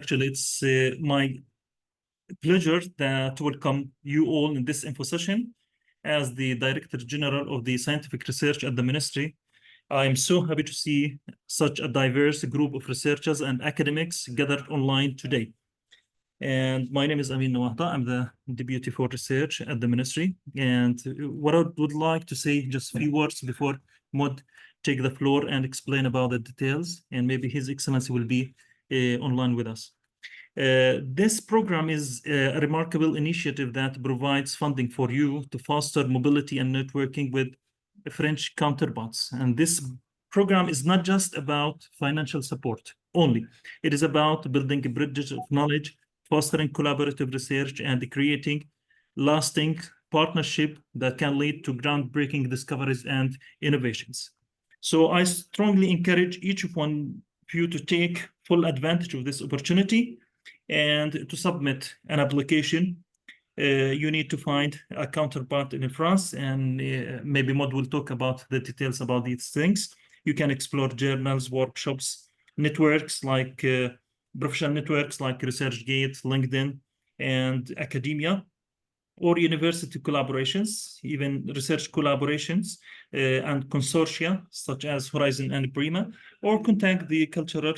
Actually, it's my pleasure to welcome you all in this info session. As the Director General of the Scientific Research at the Ministry, I am so happy to see such a diverse group of researchers and academics gathered online today. And my name is Amin Nawahda. I'm the Deputy for Research at the Ministry. And what I would like to say just a few words before Mod take the floor and explain about the details, and maybe His Excellency will be online with us. This program is a remarkable initiative that provides funding for you to foster mobility and networking with French counterparts. And this program is not just about financial support only. It is about building bridges of knowledge, fostering collaborative research, and creating lasting partnership that can lead to groundbreaking discoveries and innovations. So I strongly encourage each one of you to take full advantage of this opportunity and to submit an application. You need to find a counterpart in France, and maybe Mod will talk about the details about these things. You can explore journals, workshops, networks like professional networks like ResearchGate, LinkedIn, and academia, or university collaborations, even research collaborations and consortia such as Horizon and Prima, or contact the cultural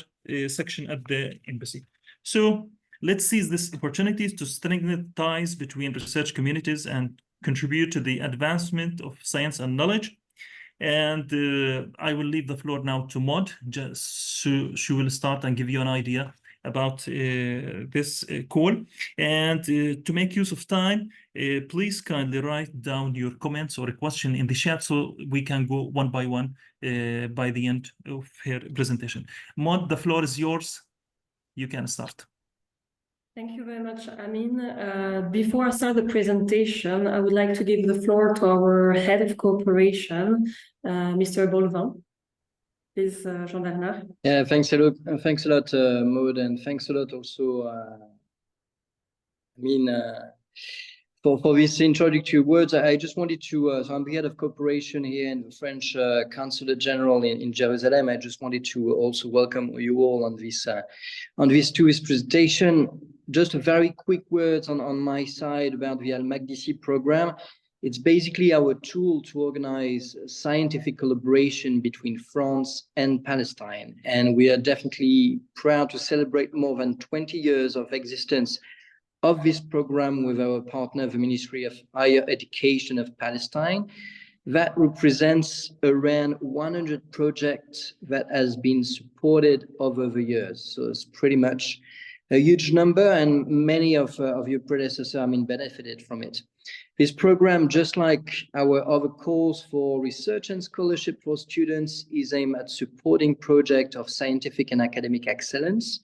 section at the embassy. So let's seize this opportunity to strengthen ties between research communities and contribute to the advancement of science and knowledge. And I will leave the floor now to Mod, just so she will start and give you an idea about this call. And to make use of time, please kindly write down your comments or a question in the chat so we can go one by one by the end of her presentation. Mod, the floor is yours. You can start. Thank you very much, Amin. Before I start the presentation, I would like to give the floor to our head of cooperation, Mr. Bolvin. Please, Jean-Bernard. Yeah, thanks a lot, Maud, and thanks a lot also, Amin, for these introductory words. I just wanted to, so I'm the head of cooperation here in the French Consulat General in Jerusalem. I just wanted to also welcome you all on this tourist presentation. Just a very quick words on my side about the Al Maqdisi program. It's basically our tool to organize scientific collaboration between France and Palestine. And we are definitely proud to celebrate more than 20 years of existence of this program with our partner, the Ministry of Higher Education of Palestine. That represents around 100 projects that has been supported over the years. So it's pretty much a huge number, and many of your predecessors, benefited from it. This program, just like our other calls for research and scholarship for students, is aimed at supporting projects of scientific and academic excellence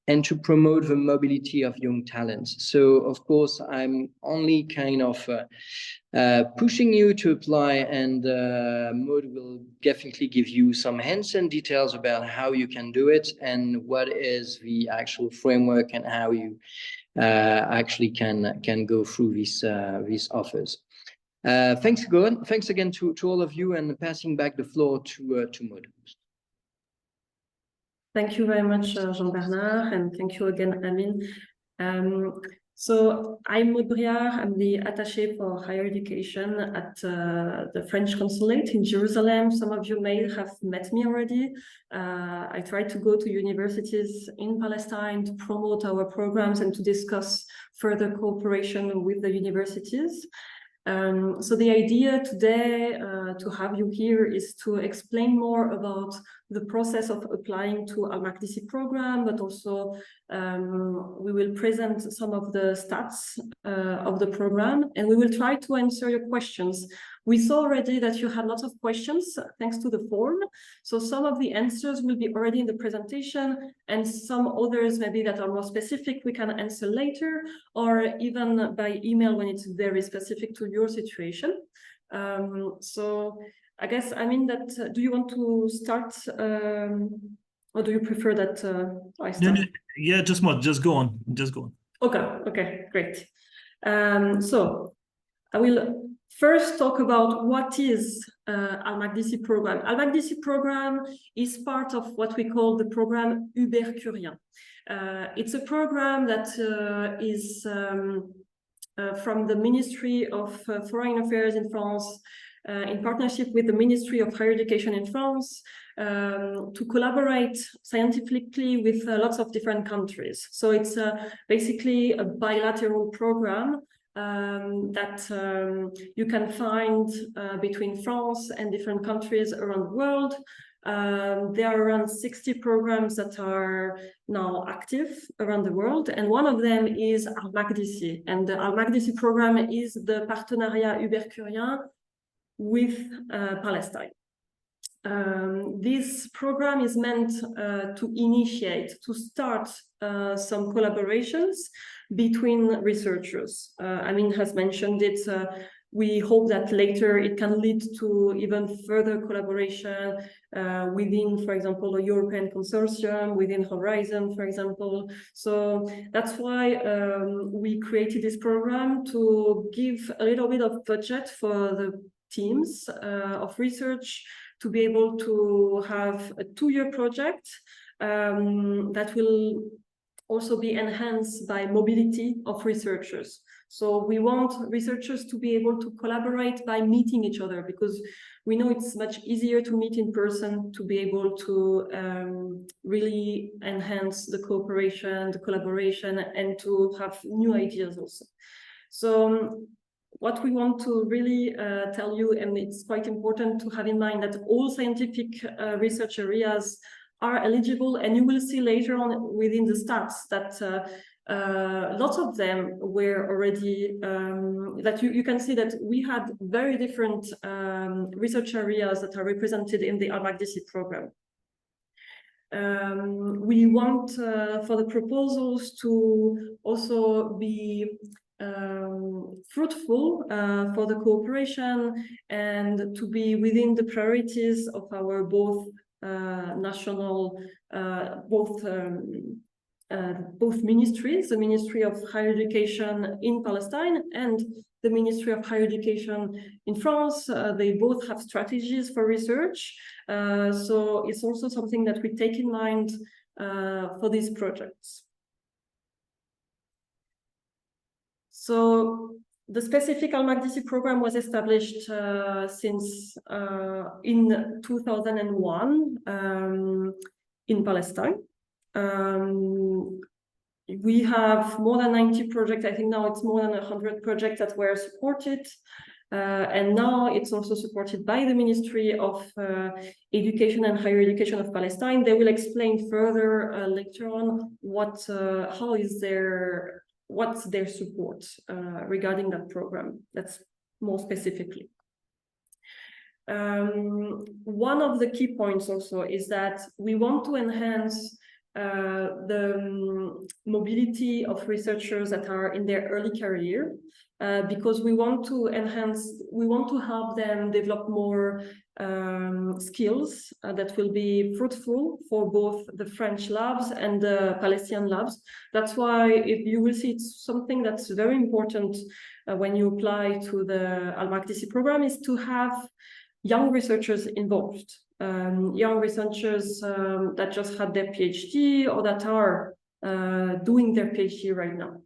and to promote the mobility of young talents. So, of course, I'm only kind of pushing you to apply, and Maud will definitely give you some hints and details about how you can do it and what is the actual framework and how you actually can go through these offers. Thanks again to all of you, and passing back the floor to Maud. Thank you very much, Jean-Bernard, and thank you again, Amin. So I'm Maud Briard. I'm the attaché for higher education at the French Consulate in Jerusalem. Some of you may have met me already. I try to go to universities in Palestine to promote our programs and to discuss further cooperation with the universities. So the idea today to have you here is to explain more about the process of applying to Al Maqdisi program, but also we will present some of the stats of the program, and we will try to answer your questions. We saw already that you had lots of questions thanks to the form. So some of the answers will be already in the presentation, and some others maybe that are more specific we can answer later, or even by email when it's very specific to your situation. So I guess, I mean, that do you want to start, or do you prefer that I start? Yeah, just go on. Okay, great. So I will first talk about what is Al Maqdisi Programme. Al Maqdisi Programme is part of what we call the program Uber-Curien. It's a program that is from the Ministry of Foreign Affairs in France, in partnership with the Ministry of Higher Education in France, to collaborate scientifically with lots of different countries. So it's basically a bilateral program that you can find between France and different countries around the world. There are around 60 programs that are now active around the world, and one of them is Al Maqdisi. And the Al Maqdisi program is the Partenariat Uber-Curien with Palestine. This program is meant to initiate, to start some collaborations between researchers. Amin has mentioned it. We hope that later it can lead to even further collaboration within, for example, a European consortium, within Horizon, for example. So that's why we created this program, to give a little bit of budget for the teams of research to be able to have a 2-year project that will also be enhanced by mobility of researchers. So we want researchers to be able to collaborate by meeting each other, because we know it's much easier to meet in person, to be able to really enhance the cooperation, the collaboration, and to have new ideas also. So what we want to really tell you, and it's quite important to have in mind, that all scientific research areas are eligible, and you will see later on within the stats that lots of them were already, that you can see that we had very different research areas that are represented in the Al Maqdisi program. We want for the proposals to also be fruitful for the cooperation, and to be within the priorities of our both national, both ministries, the Ministry of Higher Education in Palestine and the Ministry of Higher Education in France. They both have strategies for research. So it's also something that we take in mind for these projects. So the specific Al Maqdisi program was established since in 2001 in Palestine. We have more than 90 projects. I think now it's more than 100 projects that were supported. And now it's also supported by the Ministry of Education and Higher Education of Palestine. They will explain further later on what's their support regarding that program. That's more specifically. One of the key points also is that we want to enhance the mobility of researchers that are in their early career, because we want to help them develop more skills that will be fruitful for both the French labs and the Palestinian labs. That's why, if you will see, it's something that's very important when you apply to the Al Maqdisi program, is to have young researchers involved. Young researchers that just had their PhD or that are doing their PhD right now.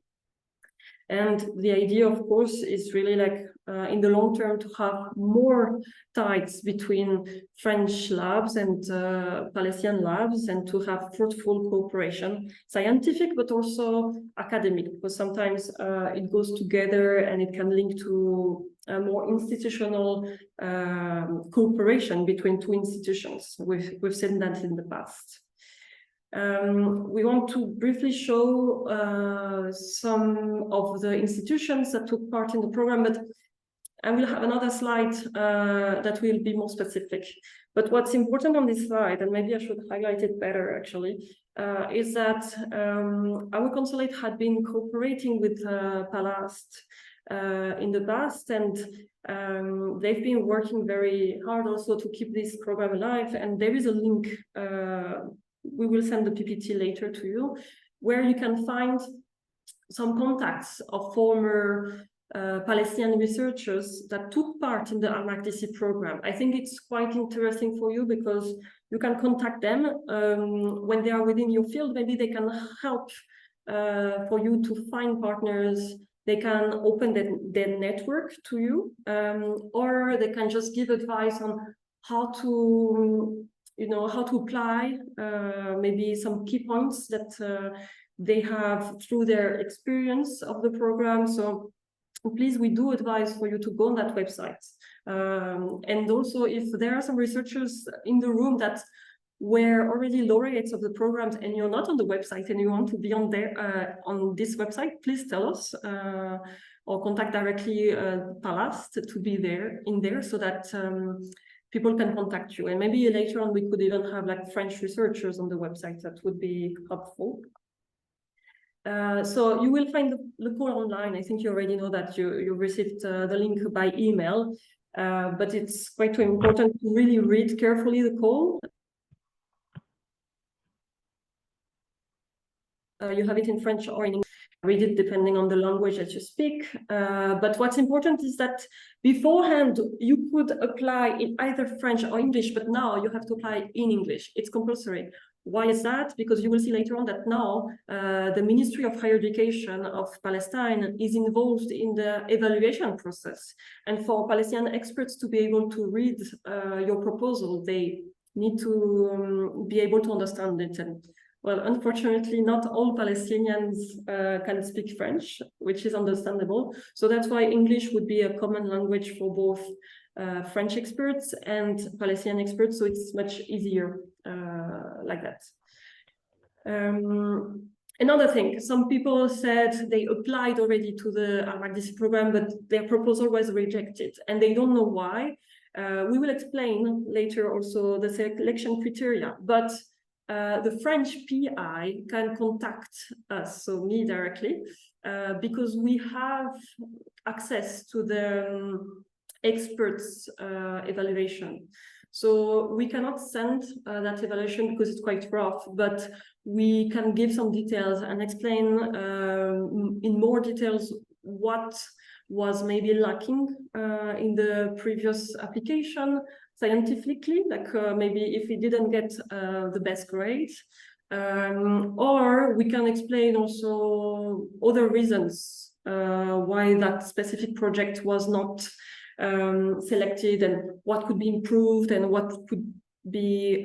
And the idea, of course, is really like in the long term to have more ties between French labs and Palestinian labs, and to have fruitful cooperation, scientific but also academic, because sometimes it goes together and it can link to a more institutional cooperation between two institutions. We've seen that in the past. We want to briefly show some of the institutions that took part in the program, but I will have another slide that will be more specific. But what's important on this slide, and maybe I should highlight it better actually, is that our consulate had been cooperating with Palast in the past, and they've been working very hard also to keep this program alive. And there is a link, we will send the PPT later to you, where you can find some contacts of former Palestinian researchers that took part in the Al Maqdisi program. I think it's quite interesting for you because you can contact them when they are within your field. Maybe they can help for you to find partners. They can open their network to you, or they can just give advice on how to, how to apply, maybe some key points that they have through their experience of the program. So please, we do advise for you to go on that website. And also, if there are some researchers in the room that were already laureates of the programs and you're not on the website and you want to be on there on this website, please tell us or contact directly Palast to be there so that people can contact you. And maybe later on we could even have like French researchers on the website. That would be helpful. So you will find the call online. I think you already know that you received the link by email, but it's quite important to really read carefully the call. You have it in French or in English. Read it depending on the language that you speak. But what's important is that beforehand, you could apply in either French or English, but now you have to apply in English. It's compulsory. Why is that? Because you will see later on that now the Ministry of Higher Education of Palestine is involved in the evaluation process. And for Palestinian experts to be able to read your proposal, they need to be able to understand it. And well, unfortunately, not all Palestinians can speak French, which is understandable. So that's why English would be a common language for both French experts and Palestinian experts. So it's much easier like that. Another thing, some people said they applied already to the Al Maqdisi program, but their proposal was rejected and they don't know why. We will explain later also the selection criteria, but the French PI can contact us, so me directly, because we have access to the experts' evaluation. So we cannot send that evaluation because it's quite rough, but we can give some details and explain in more details what was maybe lacking in the previous application scientifically, like maybe if we didn't get the best grade, or we can explain also other reasons why that specific project was not selected and what could be improved and what could be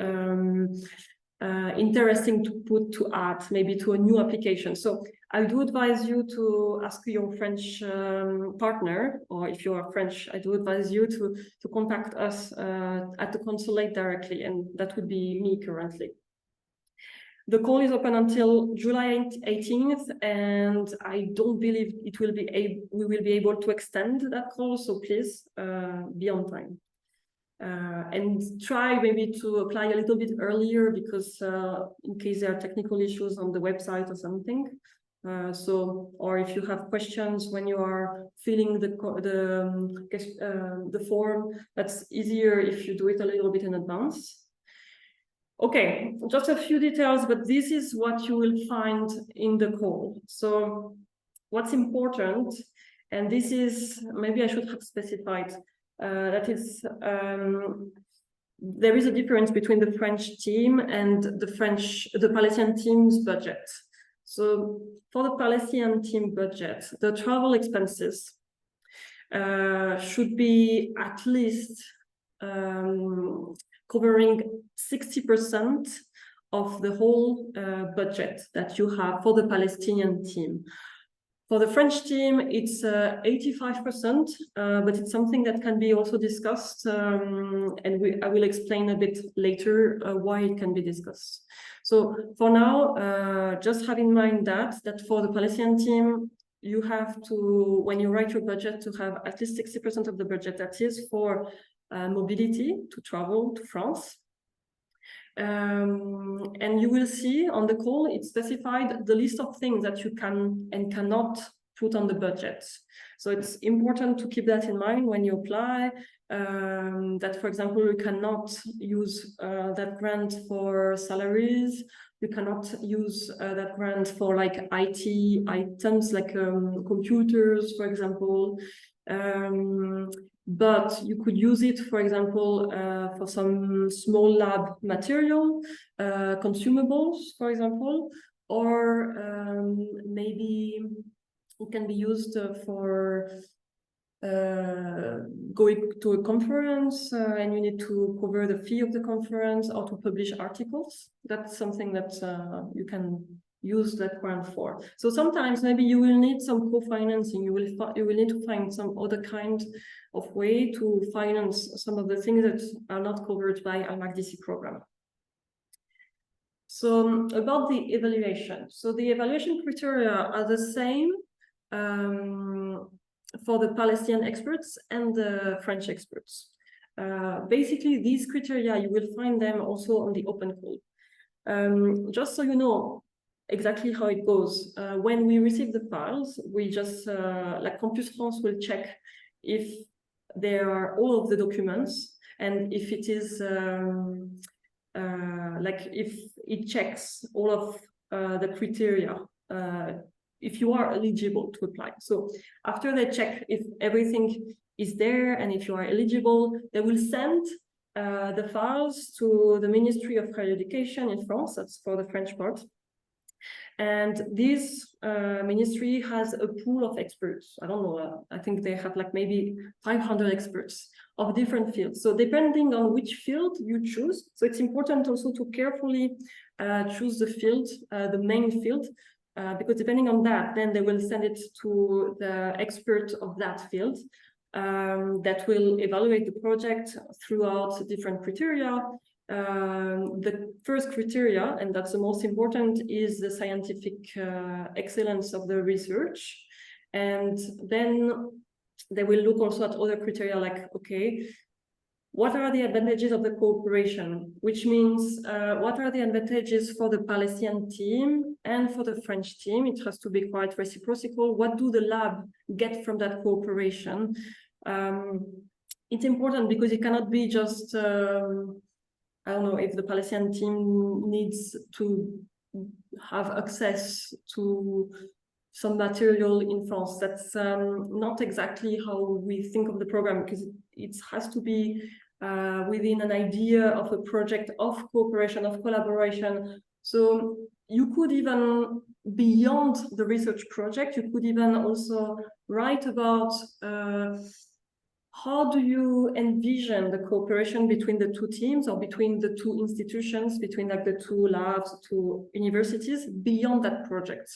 interesting to put to add maybe to a new application. So I do advise you to ask your French partner, or if you are French, I do advise you to contact us at the consulate directly, and that would be me currently. The call is open until July 18th, and I don't believe it will be we will be able to extend that call, so please be on time. And try maybe to apply a little bit earlier because in case there are technical issues on the website or something. Or if you have questions when you are filling the form, that's easier if you do it a little bit in advance. Okay, just a few details, but this is what you will find in the call. So what's important, and this is, maybe I should have specified, that is, there is a difference between the French team and the Palestinian team's budget. So for the Palestinian team budget, the travel expenses should be at least covering 60% of the whole budget that you have for the Palestinian team. For the French team, it's 85%, but it's something that can be also discussed, and I will explain a bit later why it can be discussed. So for now, just have in mind that for the Palestinian team, you have to, when you write your budget, to have at least 60% of the budget that is for mobility, to travel to France. And you will see on the call, it's specified the list of things that you can and cannot put on the budget. So it's important to keep that in mind when you apply. that, for example, you cannot use that grant for salaries. You cannot use that grant for like IT items like computers, for example. But you could use it, for example, for some small lab material, consumables, for example, or maybe it can be used for going to a conference and you need to cover the fee of the conference or to publish articles. That's something that you can use that grant for. So sometimes maybe you will need some co-financing. You will need to find some other kind of way to finance some of the things that are not covered by Al Maqdisi program. So about the evaluation. So the evaluation criteria are the same for the Palestinian experts and the French experts. Basically, these criteria, you will find them also on the open call. Just so you know exactly how it goes, when we receive the files, we just, like Campus France will check if there are all of the documents and if it is, like if it checks all of the criteria, if you are eligible to apply. So after they check if everything is there and if you are eligible, they will send the files to the Ministry of Higher Education in France. That's for the French part. And this ministry has a pool of experts. I don't know, I think they have like maybe 500 experts of different fields. So depending on which field you choose, so it's important also to carefully choose the field, the main field, because depending on that, then they will send it to the expert of that field that will evaluate the project throughout different criteria. The first criteria, and that's the most important, is the scientific excellence of the research. And then they will look also at other criteria like, okay, what are the advantages of the cooperation? Which means, what are the advantages for the Palestinian team and for the French team? It has to be quite reciprocal. What do the lab get from that cooperation? It's important because it cannot be just, I don't know, if the Palestinian team needs to have access to some material in France. That's not exactly how we think of the program, because it has to be within an idea of a project of cooperation, of collaboration. So you could even, beyond the research project, you could even also write about how do you envision the cooperation between the two teams or between the two institutions, between like the two labs, two universities beyond that project.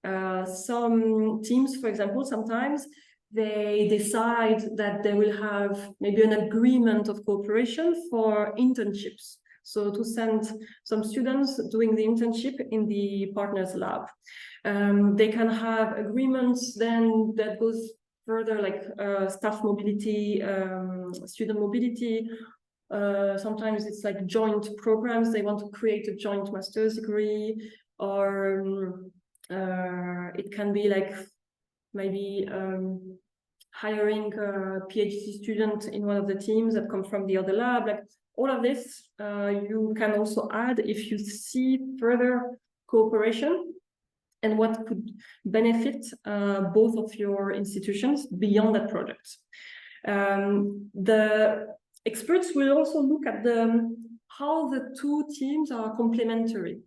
Some teams, for example, sometimes they decide that they will have maybe an agreement of cooperation for internships. So to send some students doing the internship in the partners lab. They can have agreements then that goes further, like staff mobility, student mobility. Sometimes it's like joint programs. They want to create a joint master's degree, or it can be like maybe hiring a PhD student in one of the teams that come from the other lab. Like all of this, you can also add if you see further cooperation and what could benefit both of your institutions beyond that project. The experts will also look at how the two teams are complementary.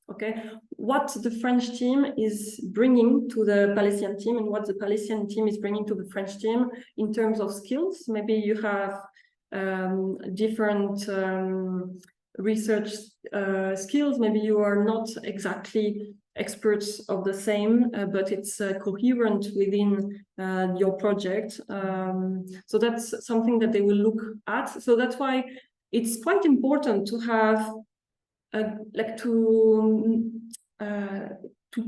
Okay, what the French team is bringing to the Palestinian team and what the Palestinian team is bringing to the French team in terms of skills. Maybe you have different research skills. Maybe you are not exactly experts of the same, but it's coherent within your project. So that's something that they will look at. So that's why it's quite important to have like to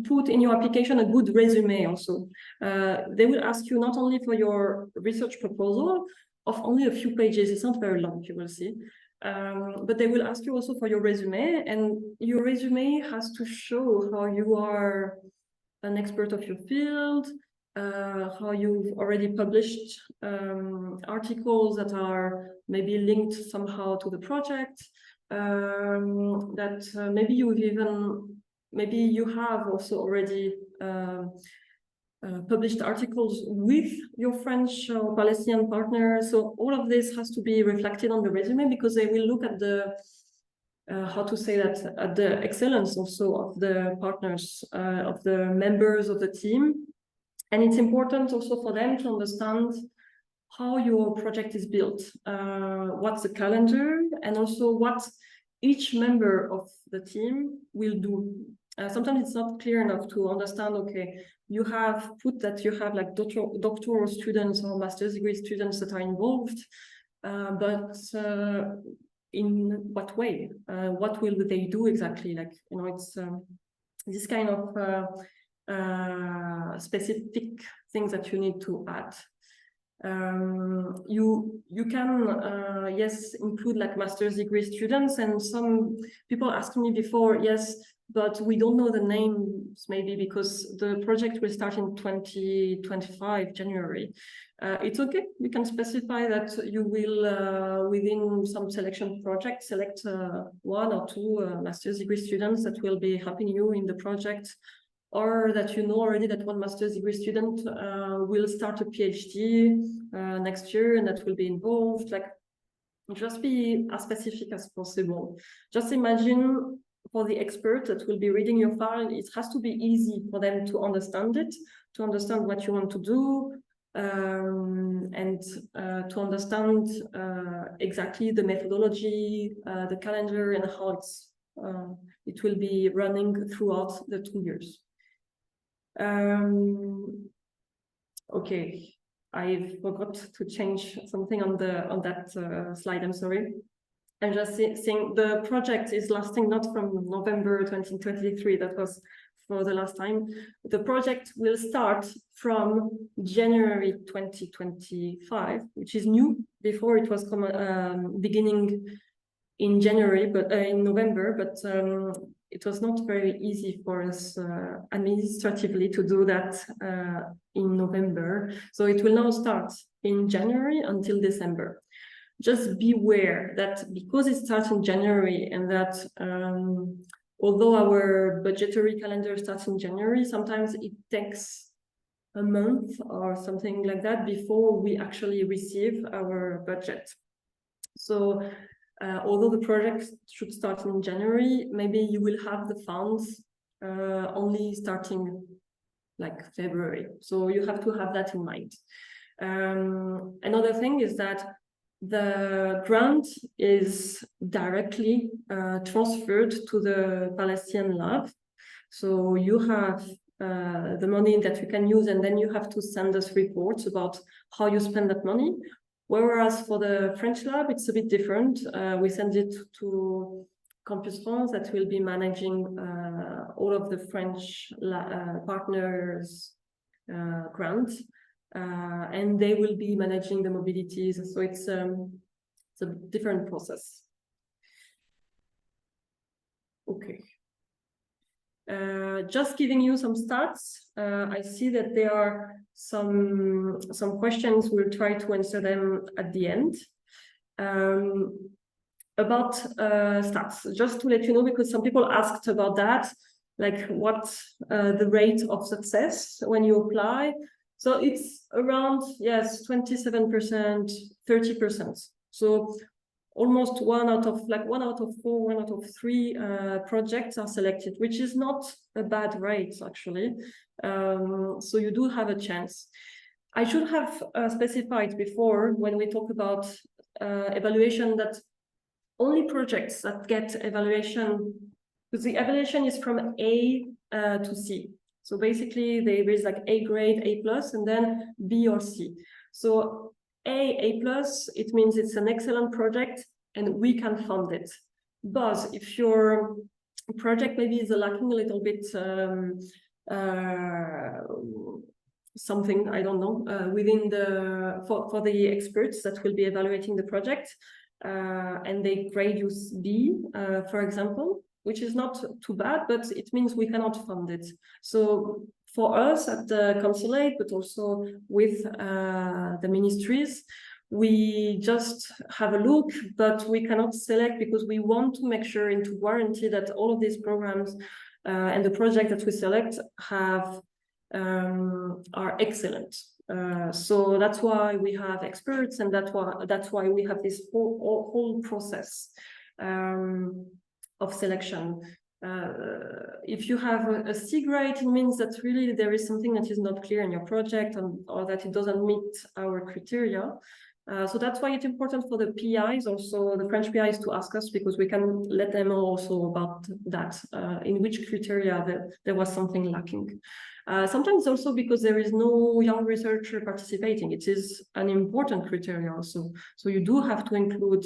put in your application a good resume also. They will ask you not only for your research proposal of only a few pages, it's not very long, you will see, but they will ask you also for your resume, and your resume has to show how you are an expert of your field, how you've already published articles that are maybe linked somehow to the project, that maybe maybe you have also already published articles with your French or Palestinian partner. So all of this has to be reflected on the resume, because they will look at the how to say that, at the excellence also of the partners, of the members of the team. And it's important also for them to understand how your project is built, what's the calendar, and also what each member of the team will do. Sometimes it's not clear enough to understand, okay, you have put that you have like doctoral students or master's degree students that are involved, but in what way? What will they do exactly? Like, you know, it's this kind of specific things that you need to add. You can yes, include like master's degree students, and some people asked me before, yes, but we don't know the names, maybe because the project will start in 2025 January. It's okay, we can specify that you will within some selection project select 1 or 2 master's degree students that will be helping you in the project, or that you know already that one master's degree student will start a PhD next year and that will be involved. Like, just be as specific as possible. Just imagine for the expert that will be reading your file, it has to be easy for them to understand it, to understand what you want to do, and to understand exactly the methodology, the calendar, and how it will be running throughout the 2 years. Okay, I forgot to change something on that slide. I'm sorry. I'm just saying the project is lasting not from November 2023. That was for the last time. The project will start from January 2025, which is new. Before it was beginning in January, but in November, but it was not very easy for us administratively to do that in November. So it will now start in January until December. Just beware that because it starts in January, and that although our budgetary calendar starts in January, sometimes it takes a month or something like that before we actually receive our budget. So although the project should start in January, maybe you will have the funds only starting like February. So you have to have that in mind. Another thing is that the grant is directly transferred to the Palestinian lab. So you have the money that you can use, and then you have to send us reports about how you spend that money. Whereas for the French lab, it's a bit different. We send it to Campus France that will be managing all of the French partners' grants. And they will be managing the mobilities. So it's a different process. Okay. Just giving you some stats. I see that there are some questions. We'll try to answer them at the end. About stats, just to let you know, because some people asked about that, like what's the rate of success when you apply. So it's around, yes, 27%, 30%. So almost 1 out of 4, 1 out of 3 projects are selected, which is not a bad rate, actually. So you do have a chance. I should have specified before, when we talk about evaluation, that only projects that get evaluation, because the evaluation is from A to C. So basically there is like A grade, A+, and then B or C. So A+, it means it's an excellent project and we can fund it. But if your project maybe is lacking a little bit something, I don't know, within for the experts that will be evaluating the project, and they grade you B, for example, which is not too bad, but it means we cannot fund it. So for us at the consulate, but also with the ministries, we just have a look, but we cannot select because we want to make sure into warranty that all of these programs and the project that we select have are excellent. So that's why we have experts, and that's why we have this whole process of selection. If you have a C grade, it means that really there is something that is not clear in your project, or that it doesn't meet our criteria. So that's why it's important for the PIs, also the French PIs, to ask us, because we can let them know also about that, in which criteria there was something lacking. Sometimes also because there is no young researcher participating. It is an important criteria also. So you do have to include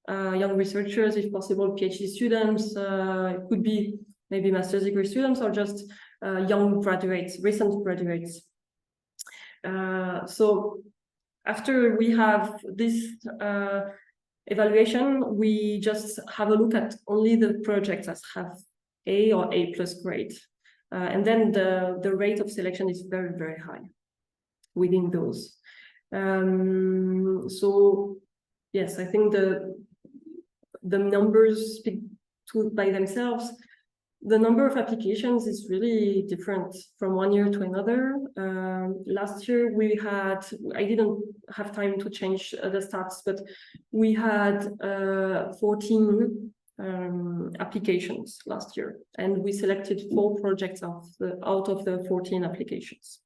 young researchers, if possible, PhD students. It could be maybe master's degree students, or just young graduates, recent graduates. So after we have this evaluation, we just have a look at only the projects that have A or A+ grade. And then the rate of selection is very, very high within those. So yes, I think the numbers speak by themselves. The number of applications is really different from one year to another. Last year I didn't have time to change the stats, but we had 14 applications last year, and we selected 4 projects out of the 14 applications.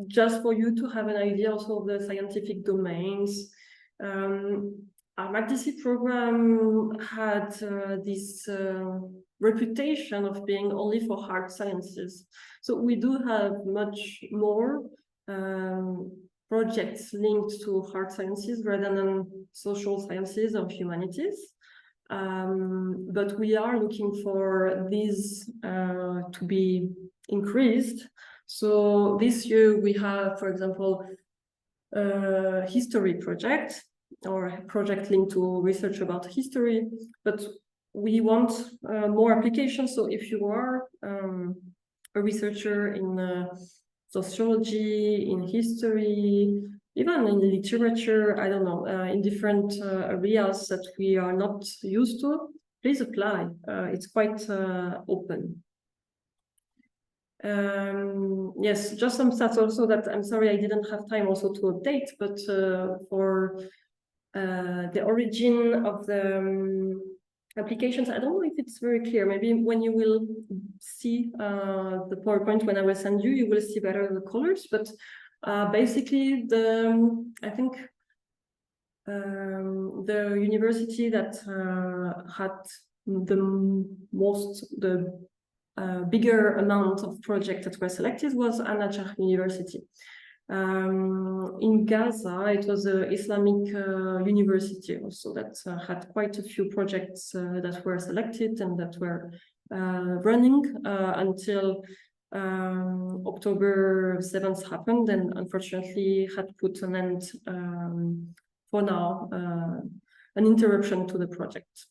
Just for you to have an idea also of the scientific domains, Al Maqdisi program had this reputation of being only for hard sciences. So we do have much more projects linked to hard sciences rather than social sciences or humanities. But we are looking for these to be increased. So this year we have, for example, a history project, or a project linked to research about history, but we want more applications. So if you are a researcher in sociology, in history, even in literature, I don't know, in different areas that we are not used to, please apply. It's quite open. Yes, just some stats also that I'm sorry I didn't have time also to update, but for the origin of the applications, I don't know if it's very clear. Maybe when you will see the PowerPoint, when I will send you, you will see better the colors. But basically, I think the university that had the bigger amount of projects that were selected was An-Najah University. In Gaza, it was an Islamic university also that had quite a few projects that were selected and that were running until October 7th happened, and unfortunately had put an end for now, an interruption to the project.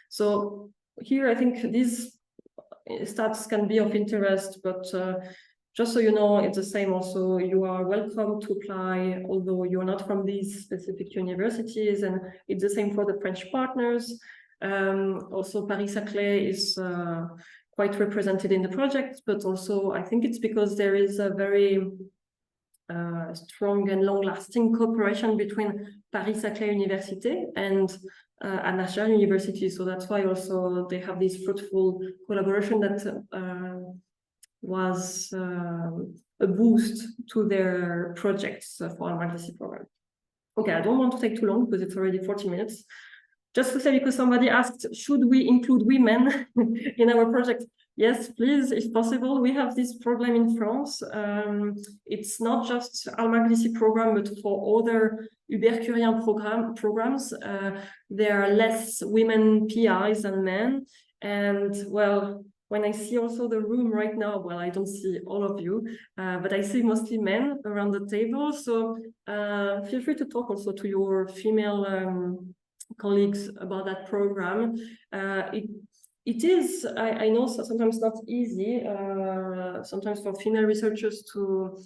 So here I think these stats can be of interest, but just so you know, it's the same also. You are welcome to apply, although you're not from these specific universities, and it's the same for the French partners. Also, Paris-Saclay is quite represented in the project, but also I think it's because there is a very strong and long-lasting cooperation between Paris-Saclay Université and An-Najah University. So that's why also they have this fruitful collaboration that was a boost to their projects for Al Maqdisi program. Okay, I don't want to take too long because it's already 40 minutes. Just to say, because somebody asked, should we include women in our project? Yes, please, if possible. We have this problem in France. It's not just Al Maqdisi program, but for other Hubert Curien programs, there are less women PIs than men. And well, when I see also the room right now, well, I don't see all of you, but I see mostly men around the table. So feel free to talk also to your female colleagues about that program. It is, I know, sometimes not easy, sometimes for female researchers to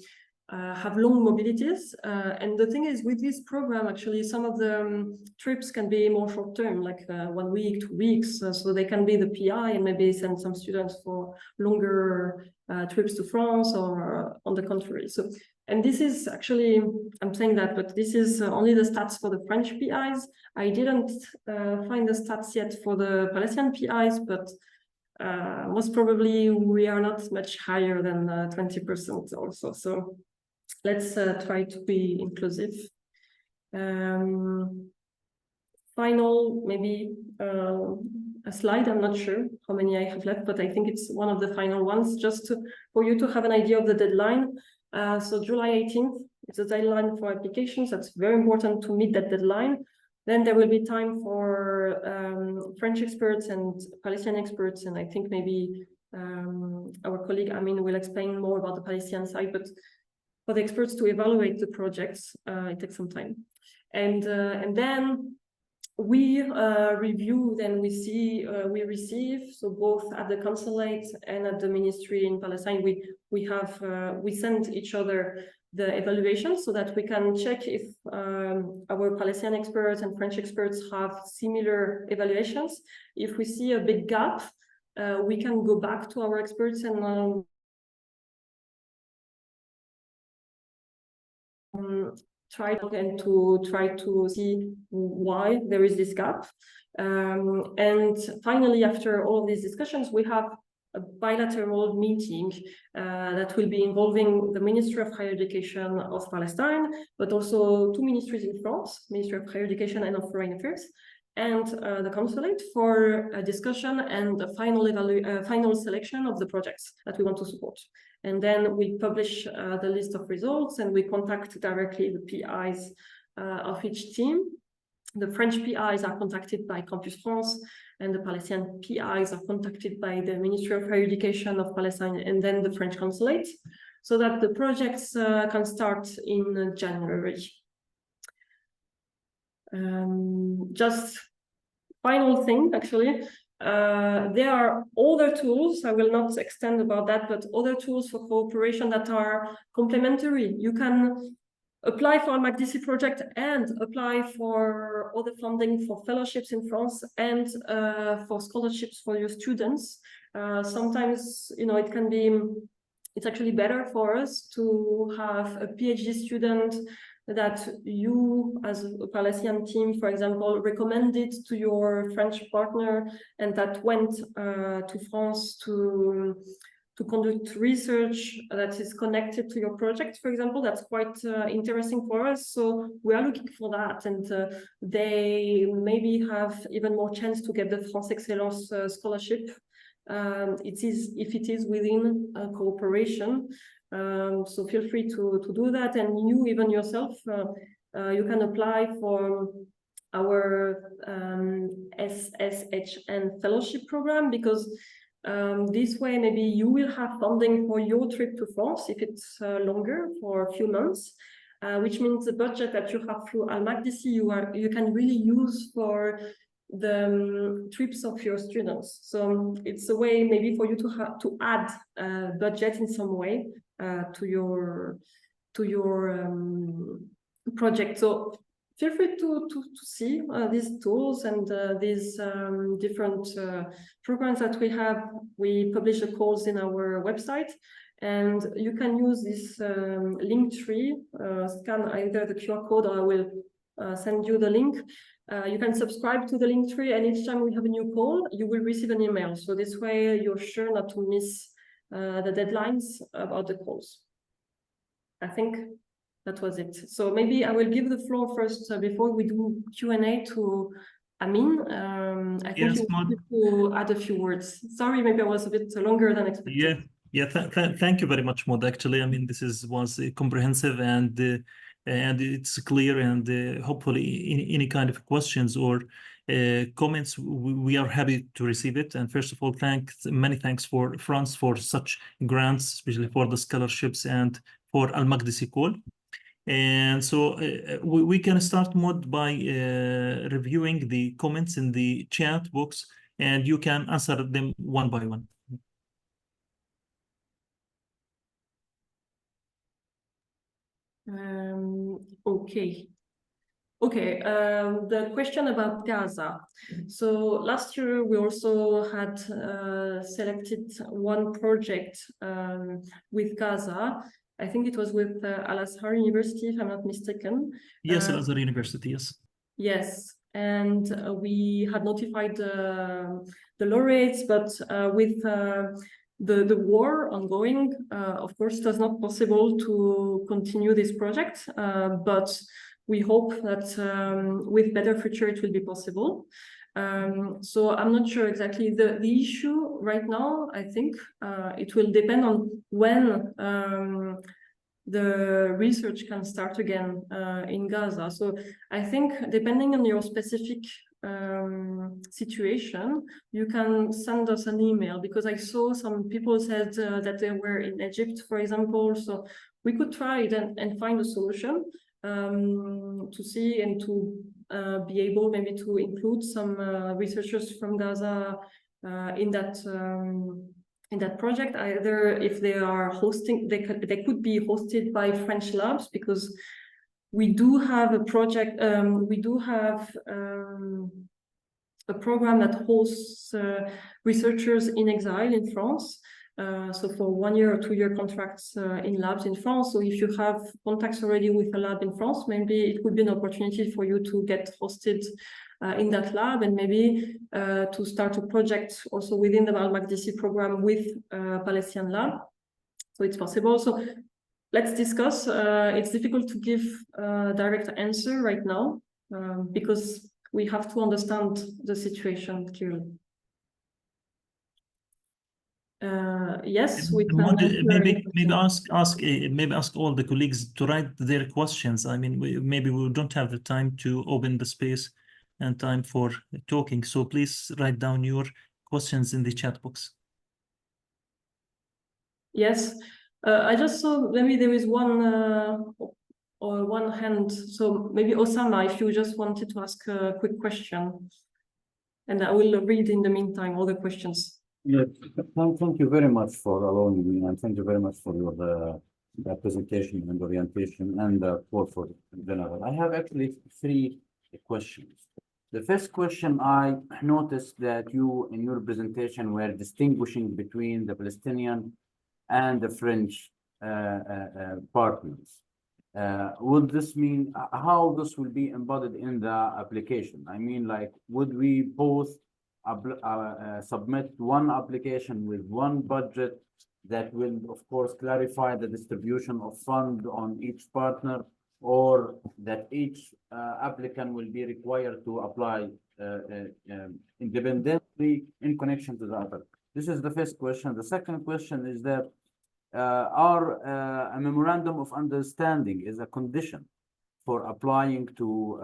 have long mobilities. And the thing is, with this program, actually, some of the trips can be more short term, like 1 week, 2 weeks. So they can be the PI and maybe send some students for longer trips to France or on the contrary. So, and this is actually, I'm saying that, but this is only the stats for the French PIs. I didn't find the stats yet for the Palestinian PIs, but most probably we are not much higher than 20% also. So let's try to be inclusive. Final, maybe a slide, I'm not sure how many I have left, but I think it's one of the final ones, just for you to have an idea of the deadline. So July 18th, it's a deadline for applications. That's very important to meet that deadline. Then there will be time for French experts and Palestinian experts, and I think maybe our colleague Amin will explain more about the Palestinian side, but for the experts to evaluate the projects, it takes some time. And then we review, then we see, we receive, so both at the consulate and at the ministry in Palestine, we send each other the evaluation so that we can check if our Palestinian experts and French experts have similar evaluations. If we see a big gap, we can go back to our experts and try to see why there is this gap. And finally, after all of these discussions, we have a bilateral meeting that will be involving the Ministry of Higher Education of Palestine, but also 2 ministries in France, Ministry of Higher Education and of Foreign Affairs, and the Consulate for a discussion and the final selection of the projects that we want to support. And then we publish the list of results and we contact directly the PIs of each team. The French PIs are contacted by Campus France, and the Palestinian PIs are contacted by the Ministry of Higher Education of Palestine and then the French Consulate, so that the projects can start in January. Just final thing, actually, there are other tools, I will not extend about that, but other tools for cooperation that are complementary. You can apply for a Maqdisi project and apply for other funding for fellowships in France and for scholarships for your students. Sometimes, you know, it's actually better for us to have a PhD student that you, as a Palestinian team, for example, recommended to your French partner and that went to France to conduct research that is connected to your project, for example. That's quite interesting for us. So we are looking for that, and they maybe have even more chance to get the France Excellence scholarship. If it is within cooperation. So feel free to do that, and you even yourself, you can apply for our SSHN fellowship program, because this way maybe you will have funding for your trip to France if it's longer, for a few months, which means the budget that you have through Al Maqdisi you can really use for the trips of your students. So it's a way maybe for you to add budget in some way to your project. So feel free to see these tools and these different programs that we have. We publish the codes in our website, and you can use this link tree, scan either the QR code or I will send you the link. You can subscribe to the link tree, and each time we have a new call, you will receive an email. So this way you're sure not to miss the deadlines about the calls. I think that was it. So maybe I will give the floor first before we do Q&A to Amin. I think yes, you wanted to add a few words. Sorry, maybe I was a bit longer than expected. Yeah. Thank you very much, Maud. Actually, I mean, this was comprehensive and it's clear, and hopefully any kind of questions or comments, we are happy to receive it. And first of all, many thanks for France for such grants, especially for the scholarships and for Al Maqdisi call. And so we can start, Maud, by reviewing the comments in the chat box. and you can answer them one by one. Okay. Okay, the question about Gaza. So last year we also had selected one project with Gaza. I think it was with Al-Azhar University, if I'm not mistaken. Yes, Al-Azhar University, yes. Yes, and we had notified the laureates, but with the war ongoing, of course, it was not possible to continue this project, but we hope that with better future it will be possible. So I'm not sure exactly the issue right now. I think it will depend on when the research can start again in Gaza. So I think depending on your specific situation, you can send us an email, because I saw some people said that they were in Egypt, for example. So we could try it and find a solution to see and to be able maybe to include some researchers from Gaza in that project. Either if they are hosting, they could be hosted by French labs, because we do have a project, we do have a program that hosts researchers in exile in France. So for 1 year or 2 year contracts in labs in France. So if you have contacts already with a lab in France, maybe it would be an opportunity for you to get hosted in that lab, and maybe to start a project also within the Al Maqdisi program with Palestinian lab. So it's possible. So let's discuss. It's difficult to give a direct answer right now because we have to understand the situation clearly. Yes, we can. Maybe ask all the colleagues to write their questions. I mean, maybe we don't have the time to open the space and time for talking. So please write down your questions in the chat box. Yes, I just saw maybe there is one hand. So maybe Osama, if you just wanted to ask a quick question, and I will read in the meantime all the questions. Yes, thank you very much for allowing me, and thank you very much for your presentation and orientation and for general. I have actually 3 questions. The first question, I noticed that you in your presentation were distinguishing between the Palestinian and the French partners. Would this mean how this will be embodied in the application? I mean, like, would we both submit one application with one budget that will, of course, clarify the distribution of funds on each partner, or that each applicant will be required to apply independently in connection to the other? This is the first question. The second question is that a memorandum of understanding is a condition for applying to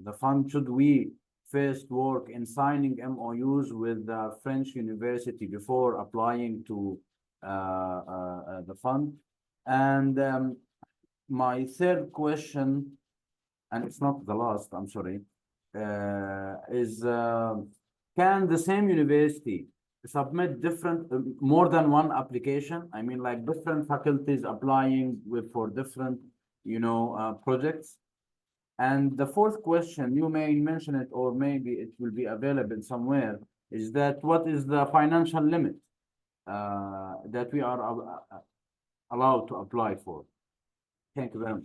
the fund. Should we first work in signing MOUs with the French university before applying to the fund? And my third question, and it's not the last, I'm sorry, is can the same university submit more than one application? I mean, like different faculties applying for different, projects. And the fourth question, you may mention it, or maybe it will be available somewhere, is that what is the financial limit that we are allowed to apply for? Thank you very much.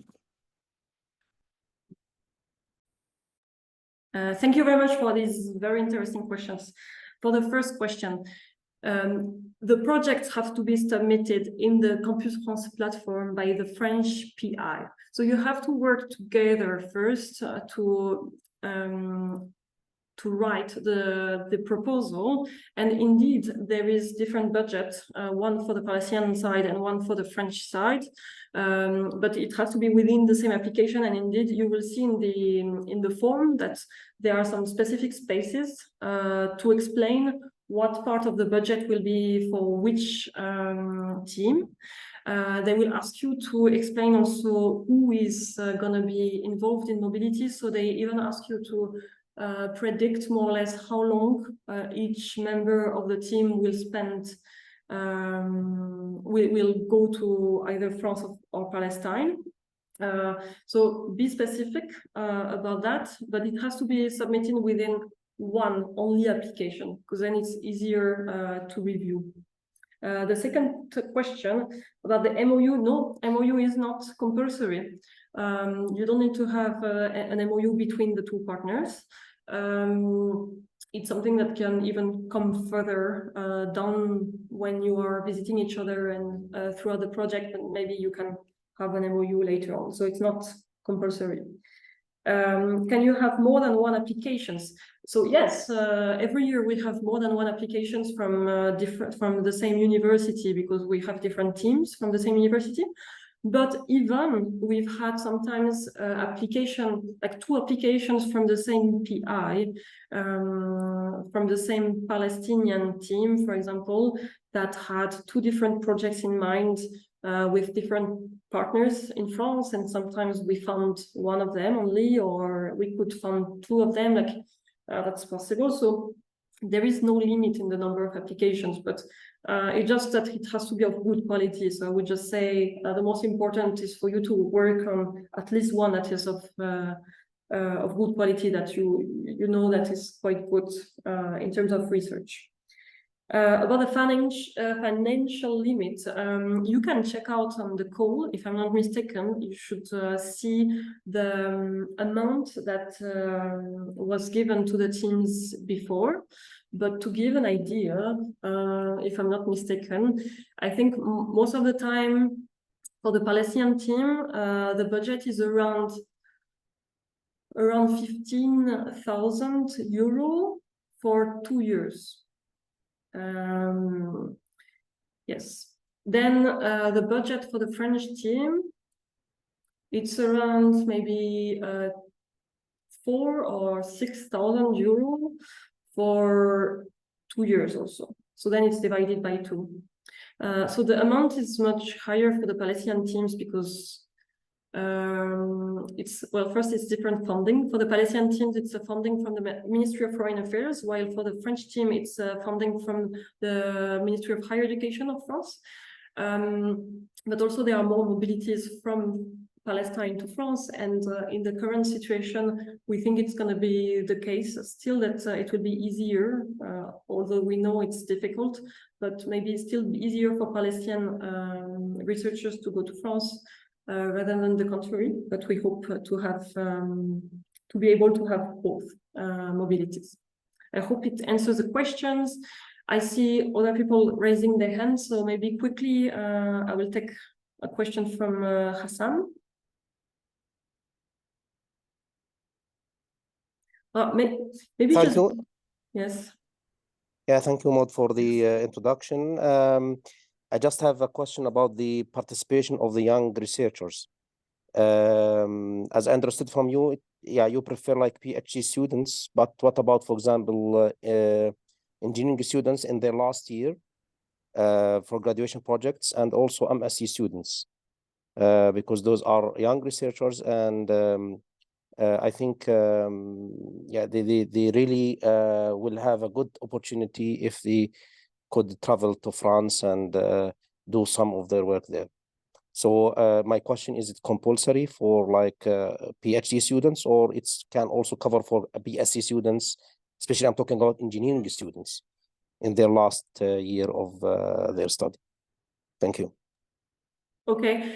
Thank you very much for these very interesting questions. For the first question, the projects have to be submitted in the Campus France platform by the French PI. So you have to work together first to write the proposal. And indeed, there is different budget, one for the Palestinian side and one for the French side. But it has to be within the same application. And indeed, you will see in the form that there are some specific spaces to explain what part of the budget will be for which team. They will ask you to explain also who is going to be involved in mobility. So they even ask you to predict more or less how long each member of the team will spend, will go to either France or Palestine. So be specific about that, but it has to be submitted within one only application, because then it's easier to review. The second question about the MOU, no, MOU is not compulsory. You don't need to have an MOU between the two partners. It's something that can even come further down when you are visiting each other and throughout the project, and maybe you can have an MOU later on. So it's not compulsory. Can you have more than one applications? So yes, every year we have more than one applications from the same university, because we have different teams from the same university. But even we've had sometimes like 2 applications from the same PI, from the same Palestinian team, for example, that had 2 different projects in mind with different partners in France, and sometimes we found one of them only, or we could find 2 of them, like that's possible. So there is no limit in the number of applications, but it's just that it has to be of good quality. So I would just say the most important is for you to work on at least one that is of good quality, that you know that is quite good in terms of research. About the financial limit, you can check out on the call. If I'm not mistaken, you should see the amount that was given to the teams before. But to give an idea, if I'm not mistaken, I think most of the time for the Palestinian team, the budget is around 15,000 euro for 2 years. Yes. Then the budget for the French team, it's around maybe 4,000 or 6,000 euro for 2 years also. So then it's divided by 2. So the amount is much higher for the Palestinian teams because first it's different funding. For the Palestinian teams, it's a funding from the Ministry of Foreign Affairs, while for the French team, it's funding from the Ministry of Higher Education of France. But also there are more mobilities from Palestine to France, and in the current situation, we think it's going to be the case still that it will be easier, although we know it's difficult, but maybe it's still easier for Palestinian researchers to go to France rather than the contrary. But we hope to have to be able to have both mobilities. I hope it answers the questions. I see other people raising their hands, so maybe quickly I will take a question from Hassan. Maybe thank just you. Yes. Yeah, thank you, Maud, for the introduction. I just have a question about the participation of the young researchers. As I understood from you, you prefer like PhD students, but what about, for example, engineering students in their last year for graduation projects, and also MSc students, because those are young researchers, and I think they really will have a good opportunity if they could travel to France and do some of their work there. So my question is, it compulsory for like PhD students, or it can also cover for BSc students, especially I'm talking about engineering students in their last year of their study? Thank you. Okay.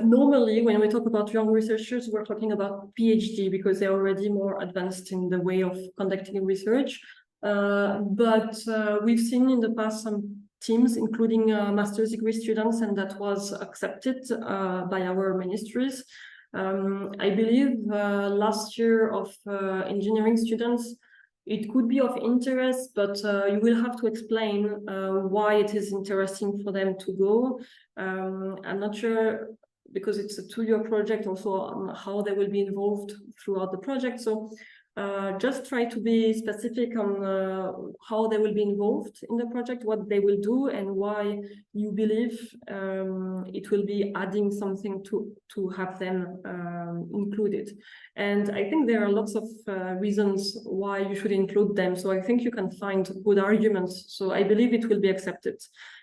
Normally, when we talk about young researchers, we're talking about PhD because they're already more advanced in the way of conducting research. But we've seen in the past some teams, including master's degree students, and that was accepted by our ministries. I believe last year of engineering students, it could be of interest, but you will have to explain why it is interesting for them to go. I'm not sure, because it's a 2-year project, also on how they will be involved throughout the project. So just try to be specific on how they will be involved in the project, what they will do, and why you believe it will be adding something to have them included. And I think there are lots of reasons why you should include them. So I think you can find good arguments. So I believe it will be accepted,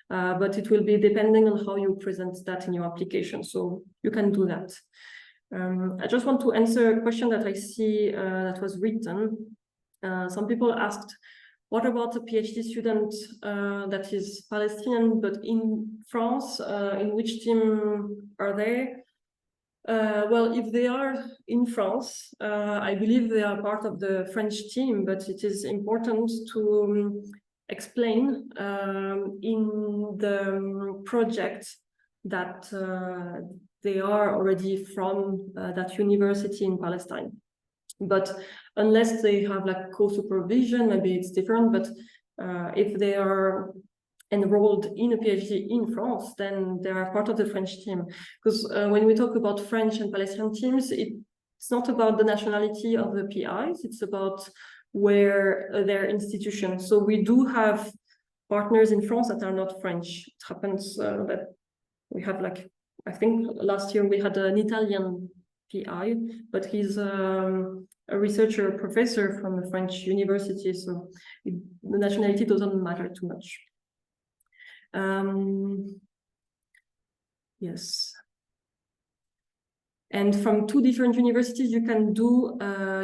but it will be depending on how you present that in your application. So you can do that. I just want to answer a question that I see that was written. Some people asked, what about a PhD student that is Palestinian but in France? In which team are they? Well, if they are in France, I believe they are part of the French team, but it is important to explain in the project that they are already from that university in Palestine. But unless they have like co-supervision, maybe it's different, but if they are enrolled in a PhD in France, then they are part of the French team. Because when we talk about French and Palestinian teams, it's not about the nationality of the PIs, it's about where their institution. So we do have partners in France that are not French. It happens that we have like, I think last year we had an Italian PI, but he's a researcher, professor from a French university, so the nationality doesn't matter too much. Yes. And from two different universities, you can do,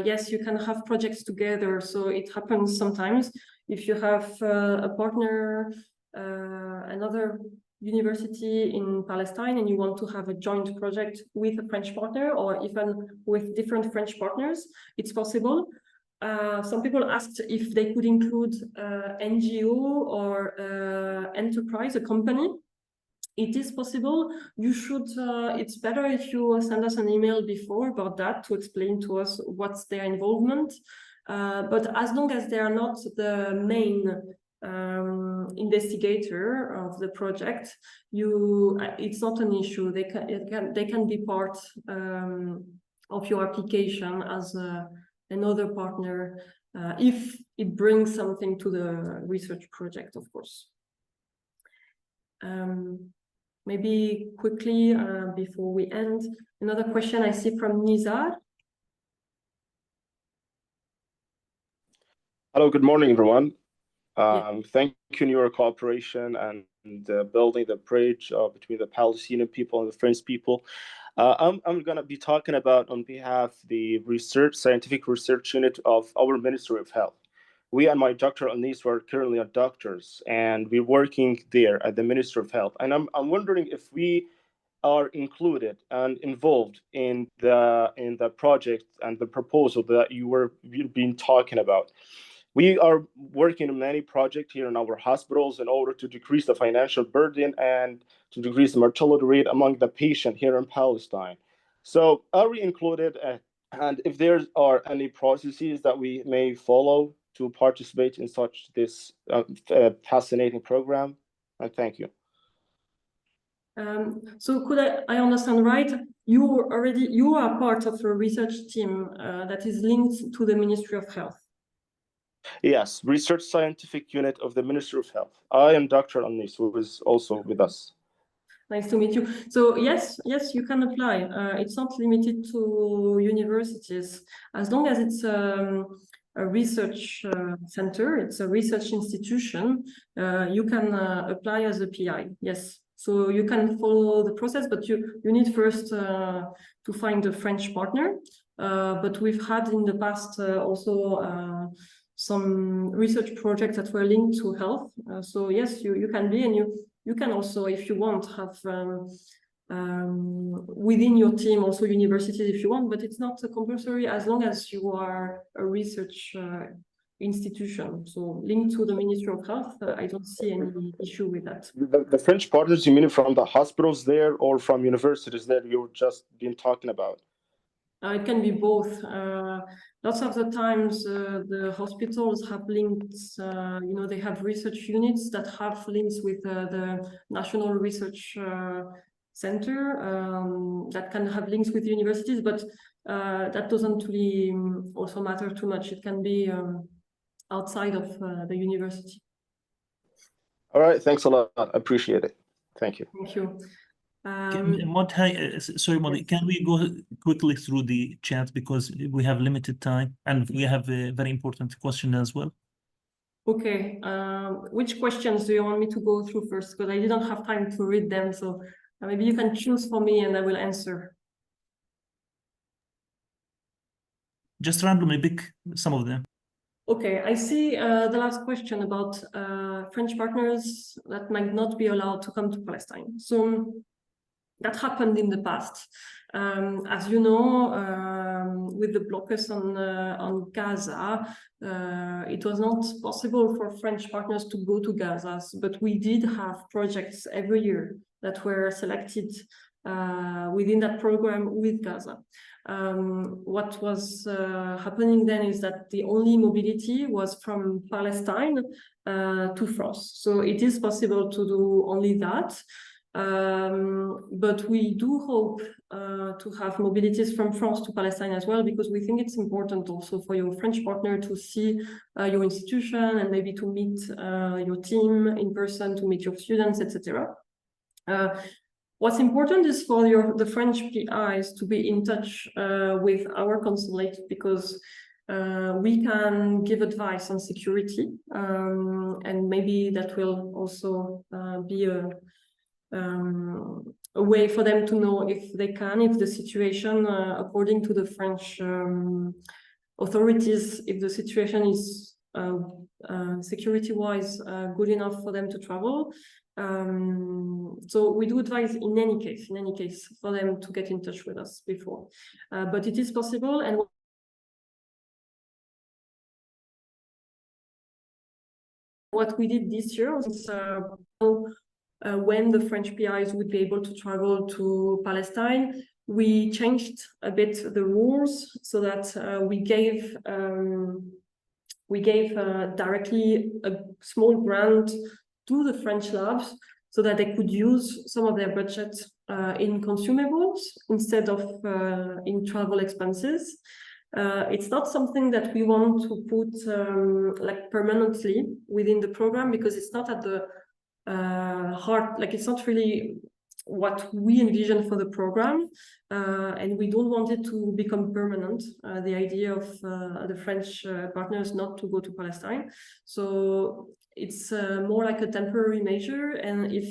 yes, you can have projects together. So it happens sometimes if you have a partner, another university in Palestine, and you want to have a joint project with a French partner or even with different French partners, it's possible. Some people asked if they could include NGO or enterprise, a company. It is possible. You should, it's better if you send us an email before about that to explain to us what's their involvement. But as long as they are not the main investigator of the project, it's not an issue. They can be part of your application as another partner if it brings something to the research project, of course. Maybe quickly before we end, another question I see from Nizar. Hello, good morning, everyone. Thank you for your cooperation and building the bridge between the Palestinian people and the French people. I'm going to be talking about on behalf of the scientific research unit of our Ministry of Health. We and my Dr. Anis were currently doctors, and we're working there at the Ministry of Health. And I'm wondering if we are included and involved in the project and the proposal that you've been talking about. We are working on many projects here in our hospitals in order to decrease the financial burden and to decrease the mortality rate among the patient here in Palestine. So are we included? And if there are any processes that we may follow to participate in this fascinating program? And thank you. So could I understand right? You are part of a research team that is linked to the Ministry of Health. Yes, research scientific unit of the Ministry of Health. I am Dr. Anis, who is also with us. Nice to meet you. So yes, you can apply. It's not limited to universities. As long as it's a research center, it's a research institution, you can apply as a PI, yes. So you can follow the process, but you need first to find a French partner. But we've had in the past also some research projects that were linked to health. So yes, you can be, and you can also, if you want, have within your team also universities if you want, but it's not compulsory as long as you are a research institution. So linked to the Ministry of Health, I don't see any issue with that. The French partners, you mean from the hospitals there or from universities that you've just been talking about? It can be both. Lots of the times the hospitals have links, they have research units that have links with the National Research Center that can have links with universities, but that doesn't really also matter too much. It can be outside of the university. All right, thanks a lot. I appreciate it. Thank you. Thank you. Sorry, Molly, can we go quickly through the chat because we have limited time and we have a very important question as well? Okay, which questions do you want me to go through first? Because I didn't have time to read them, so maybe you can choose for me and I will answer. Just randomly pick some of them. Okay, I see the last question about French partners that might not be allowed to come to Palestine. So that happened in the past. As you know, with the blockades on Gaza, it was not possible for French partners to go to Gaza, but we did have projects every year that were selected within that program with Gaza. What was happening then is that the only mobility was from Palestine to France. So it is possible to do only that. But we do hope to have mobilities from France to Palestine as well, because we think it's important also for your French partner to see your institution and maybe to meet your team in person, to meet your students, etc. What's important is for the French PIs to be in touch with our consulate, because we can give advice on security, and maybe that will also be a way for them to know if they can, if the situation, according to the French authorities, if the situation is security-wise good enough for them to travel. So we do advise in any case, for them to get in touch with us before. But it is possible, and what we did this year was when the French PIs would be able to travel to Palestine, we changed a bit the rules so that we gave directly a small grant to the French labs so that they could use some of their budget in consumables instead of in travel expenses. It's not something that we want to put like permanently within the program, because it's not at the heart, like it's not really what we envision for the program, and we don't want it to become permanent, the idea of the French partners not to go to Palestine. So it's more like a temporary measure, and if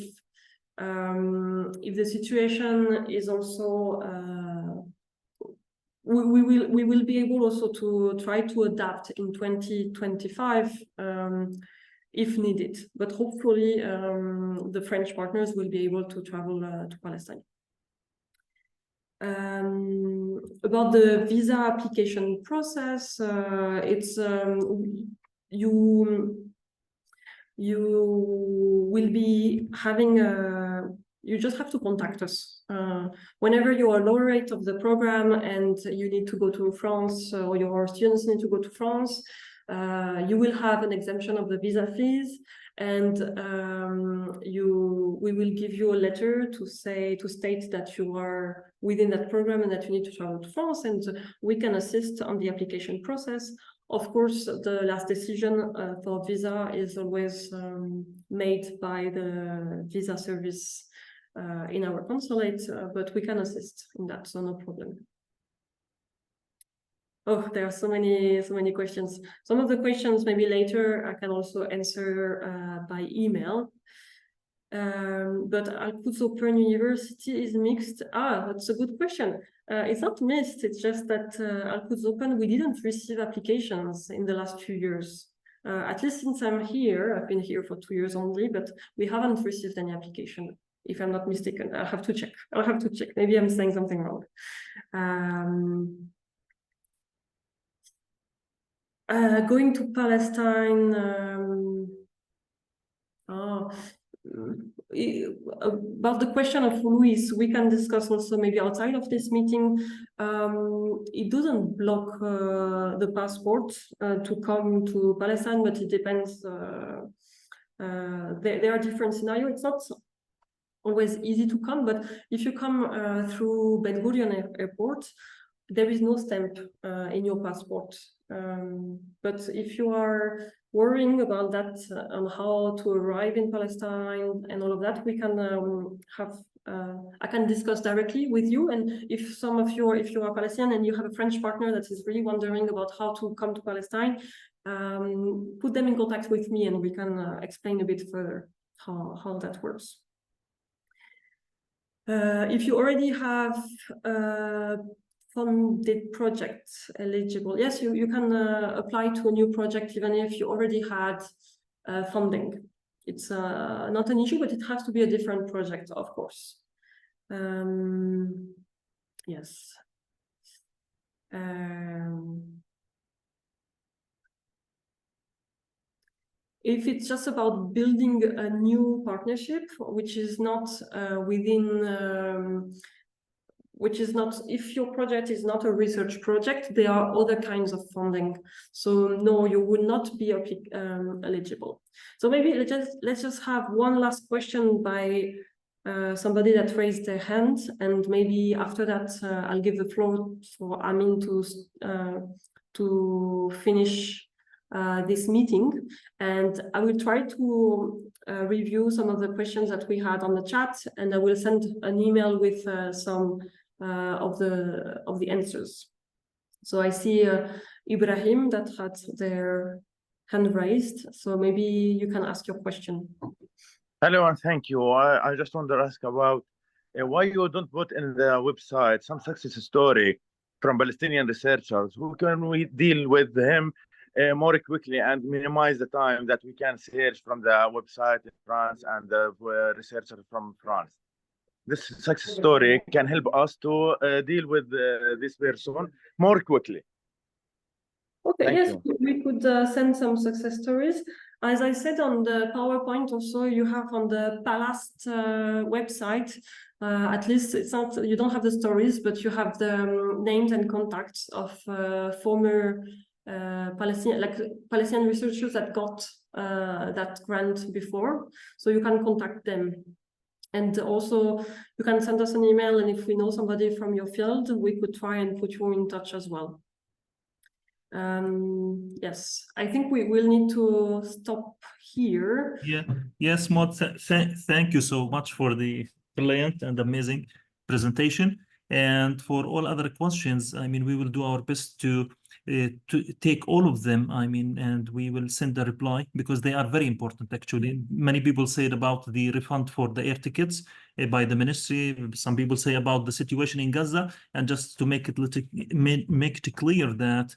the situation is also we will be able also to try to adapt in 2025 if needed, but hopefully the French partners will be able to travel to Palestine. About the visa application process, it's you will be having you just have to contact us whenever you are laureate of the program and you need to go to France, or your students need to go to France. You will have an exemption of the visa fees, and we will give you a letter to state that you are within that program and that you need to travel to France, and we can assist on the application process. Of course, the last decision for visa is always made by the visa service in our consulate, but we can assist in that, so no problem. Oh, there are so many questions. Some of the questions maybe later I can also answer by email. But Al-Quds Open University is mixed. That's a good question. It's not mixed, it's just that Al-Quds Open, we didn't receive applications in the last few years. At least since I'm here, I've been here for 2 years only, but we haven't received any application, if I'm not mistaken. I'll have to check. Maybe I'm saying something wrong. Going to Palestine, about the question of Luis, we can discuss also maybe outside of this meeting. It doesn't block the passport to come to Palestine, but it depends. There are different scenarios. It's not always easy to come, but if you come through Ben Gurion Airport, there is no stamp in your passport. But if you are worrying about that, on how to arrive in Palestine and all of that, we can I can discuss directly with you. And if if you are Palestinian and you have a French partner that is really wondering about how to come to Palestine, put them in contact with me and we can explain a bit further how that works. If you already have funded projects eligible, yes, you can apply to a new project even if you already had funding. It's not an issue, but it has to be a different project, of course. Yes. If it's just about building a new partnership, which is not if your project is not a research project, there are other kinds of funding. So no, you would not be eligible. So maybe let's just have one last question by somebody that raised their hand, and maybe after that I'll give the floor for Amin to finish this meeting, and I will try to review some of the questions that we had on the chat, and I will send an email with some of the answers. So I see Ibrahim that had their hand raised, so maybe you can ask your question. Hello and thank you. I just want to ask about why you don't put in the website some success story from Palestinian researchers. Who can we deal with him more quickly and minimize the time that we can search from the website in France and the researchers from France? This success story can help us to deal with this person more quickly. Okay, Thank yes, you. we could send some success stories. As I said on the PowerPoint also, you have on the Palast website, at least it's not, you don't have the stories, but you have the names and contacts of former Palestinian researchers that got that grant before, so you can contact them. And also you can send us an email, and if we know somebody from your field, we could try and put you in touch as well. Yes, I think we will need to stop here. Yeah, yes, Maud, thank you so much for the brilliant and amazing presentation. And for all other questions, I mean, we will do our best to take all of them, I mean, and we will send a reply because they are very important, actually. Many people said about the refund for the air tickets by the ministry. Some people say about the situation in Gaza, and just to make it clear that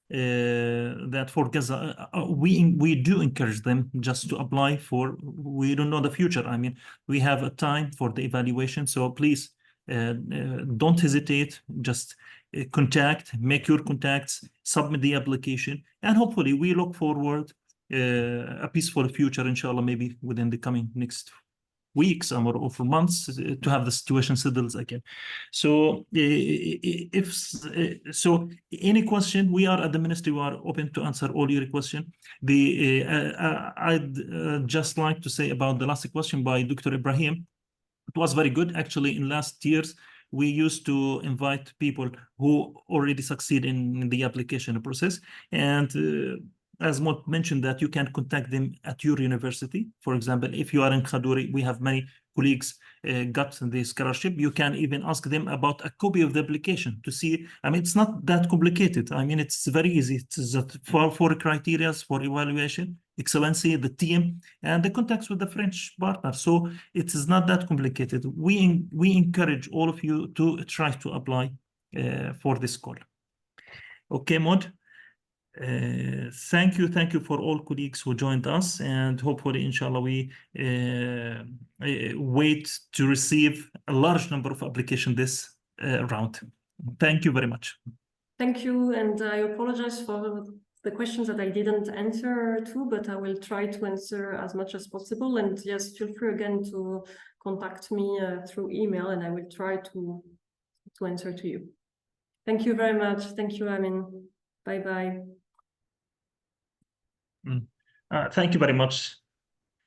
that for Gaza, we do encourage them just to apply for, we don't know the future. I mean, we have a time for the evaluation. So please don't hesitate, just make your contacts, submit the application, and hopefully we look forward a peaceful future, inshallah, maybe within the coming next weeks or for months to have the situation settled again. So so any question, we are at the ministry, we are open to answer all your questions. I'd just like to say about the last question by Dr. Ibrahim. It was very good. Actually, in last years, we used to invite people who already succeed in the application process. And as Maud mentioned, that you can contact them at your university. For example, if you are in Khadouri, we have many colleagues got the scholarship. You can even ask them about a copy of the application to see. I mean, it's not that complicated. I mean, it's very easy. It's four criteria for evaluation: excellency, the team, and the contacts with the French partner. So it is not that complicated. We encourage all of you to try to apply for this call. Okay, Maud. Thank you for all colleagues who joined us, and hopefully, inshallah, we wait to receive a large number of applications this round. Thank you very much. Thank you, and I apologize for the questions that I didn't answer to, but I will try to answer as much as possible. And yes, feel free again to contact me through email, and I will try to answer to you. Thank you very much. Thank you, Amin. Bye-bye. Thank you very much.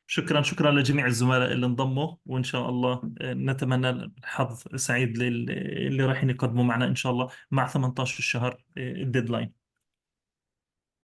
شكرا لجميع الزملاء اللي انضموا، وإن شاء الله نتمنى الحظ سعيد اللي رايحين يقدموا معنا إن شاء الله مع 18 الشهر الديدلاين.